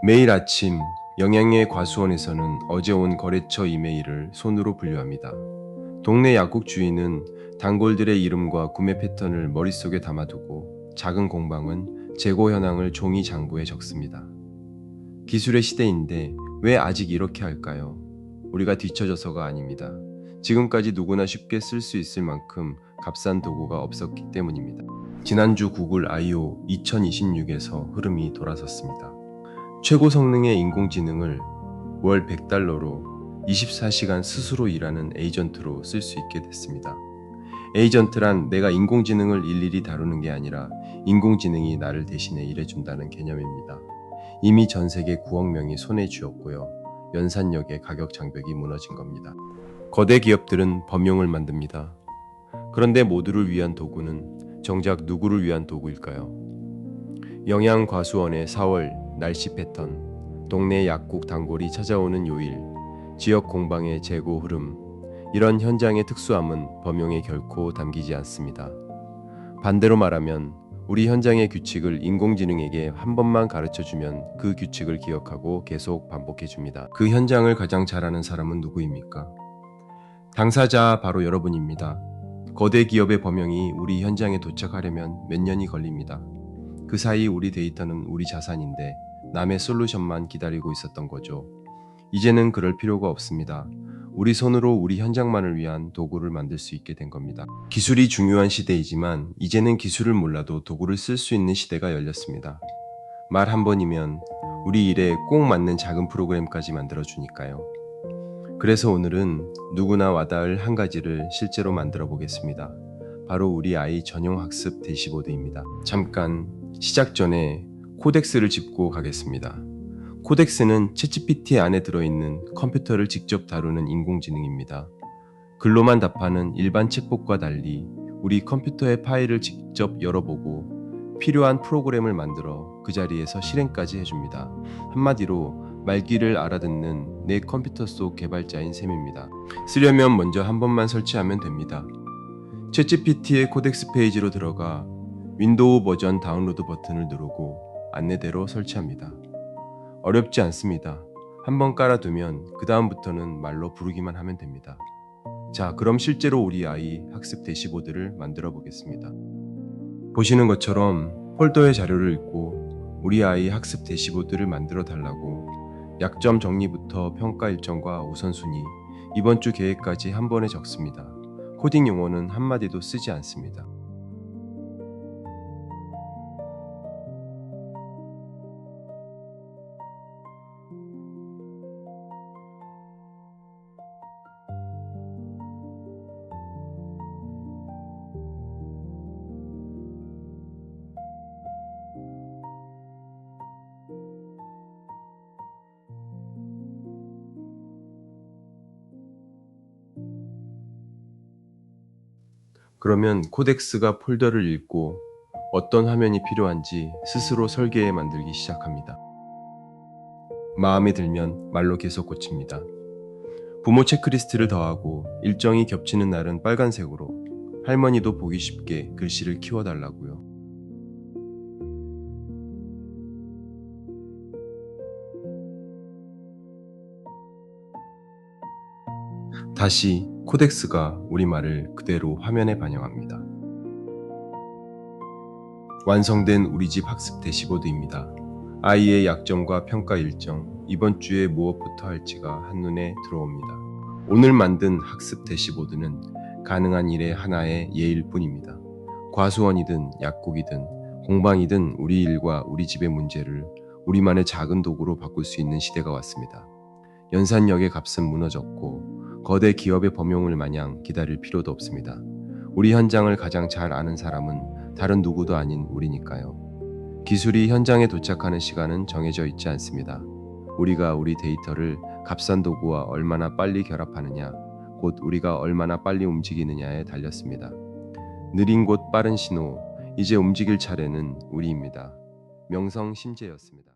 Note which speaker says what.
Speaker 1: 매일 아침 영양의 과수원에서는 어제 온 거래처 이메일을 손으로 분류합니다. 동네 약국 주인은 단골들의 이름과 구매 패턴을 머릿속에 담아두고 작은 공방은 재고 현황을 종이 장부에 적습니다. 기술의 시대인데 왜 아직 이렇게 할까요? 우리가 뒤처져서가 아닙니다. 지금까지 누구나 쉽게 쓸 수 있을 만큼 값싼 도구가 없었기 때문입니다. 지난주 구글 I/O 2026에서 흐름이 돌아섰습니다. 최고 성능의 인공지능을 월 $100로 24시간 스스로 일하는 에이전트로 쓸 수 있게 됐습니다. 에이전트란 내가 인공지능을 일일이 다루는 게 아니라 인공지능이 나를 대신해 일해준다는 개념입니다. 이미 전 세계 9억 명이 손에 쥐었고요. 연산력의 가격 장벽이 무너진 겁니다. 거대 기업들은 범용을 만듭니다. 그런데 모두를 위한 도구는 정작 누구를 위한 도구일까요? 영양과수원의 4월 날씨 패턴, 동네 약국 단골이 찾아오는 요일, 지역 공방의 재고 흐름, 이런 현장의 특수함은 범용에 결코 담기지 않습니다. 반대로 말하면 우리 현장의 규칙을 인공지능에게 한 번만 가르쳐주면 그 규칙을 기억하고 계속 반복해줍니다. 그 현장을 가장 잘 아는 사람은 누구입니까? 당사자 바로 여러분입니다. 거대 기업의 범용이 우리 현장에 도착하려면 몇 년이 걸립니다. 그 사이 우리 데이터는 우리 자산인데 남의 솔루션만 기다리고 있었던 거죠. 이제는 그럴 필요가 없습니다. 우리 손으로 우리 현장만을 위한 도구를 만들 수 있게 된 겁니다. 기술이 중요한 시대이지만 이제는 기술을 몰라도 도구를 쓸 수 있는 시대가 열렸습니다. 말 한 번이면 우리 일에 꼭 맞는 작은 프로그램까지 만들어주니까요. 그래서 오늘은 누구나 와닿을 한 가지를 실제로 만들어 보겠습니다. 바로 우리 아이 전용 학습 대시보드입니다. 잠깐 시작 전에 코덱스를 짚고 가겠습니다. 코덱스는 챗GPT 안에 들어있는 컴퓨터를 직접 다루는 인공지능입니다. 글로만 답하는 일반 챗봇과 달리 우리 컴퓨터의 파일을 직접 열어보고 필요한 프로그램을 만들어 그 자리에서 실행까지 해줍니다. 한마디로 말귀를 알아듣는 내 컴퓨터 속 개발자인 셈입니다. 쓰려면 먼저 한 번만 설치하면 됩니다. 챗GPT의 코덱스 페이지로 들어가 윈도우 버전 다운로드 버튼을 누르고 안내대로 설치합니다. 어렵지 않습니다. 한번 깔아두면 그 다음부터는 말로 부르기만 하면 됩니다. 자, 그럼 실제로 우리 아이 학습 대시보드를 만들어 보겠습니다. 보시는 것처럼 폴더의 자료를 읽고 우리 아이 학습 대시보드를 만들어 달라고 약점 정리부터 평가 일정과 우선순위, 이번 주 계획까지 한 번에 적습니다. 코딩 용어는 한마디도 쓰지 않습니다. 그러면 코덱스가 폴더를 읽고 어떤 화면이 필요한지 스스로 설계해 만들기 시작합니다. 마음에 들면 말로 계속 고칩니다. 부모 체크리스트를 더하고 일정이 겹치는 날은 빨간색으로, 할머니도 보기 쉽게 글씨를 키워달라고요. 다시 코덱스가 우리말을 그대로 화면에 반영합니다. 완성된 우리 집 학습 대시보드입니다. 아이의 약점과 평가 일정, 이번 주에 무엇부터 할지가 한눈에 들어옵니다. 오늘 만든 학습 대시보드는 가능한 일의 하나의 예일 뿐입니다. 과수원이든 약국이든 공방이든 우리 일과 우리 집의 문제를 우리만의 작은 도구로 바꿀 수 있는 시대가 왔습니다. 연산력의 값은 무너졌고 거대 기업의 범용을 마냥 기다릴 필요도 없습니다. 우리 현장을 가장 잘 아는 사람은 다른 누구도 아닌 우리니까요. 기술이 현장에 도착하는 시간은 정해져 있지 않습니다. 우리가 우리 데이터를 값싼 도구와 얼마나 빨리 결합하느냐, 곧 우리가 얼마나 빨리 움직이느냐에 달렸습니다. 느린 곳 빠른 신호, 이제 움직일 차례는 우리입니다. 명성 심재였습니다.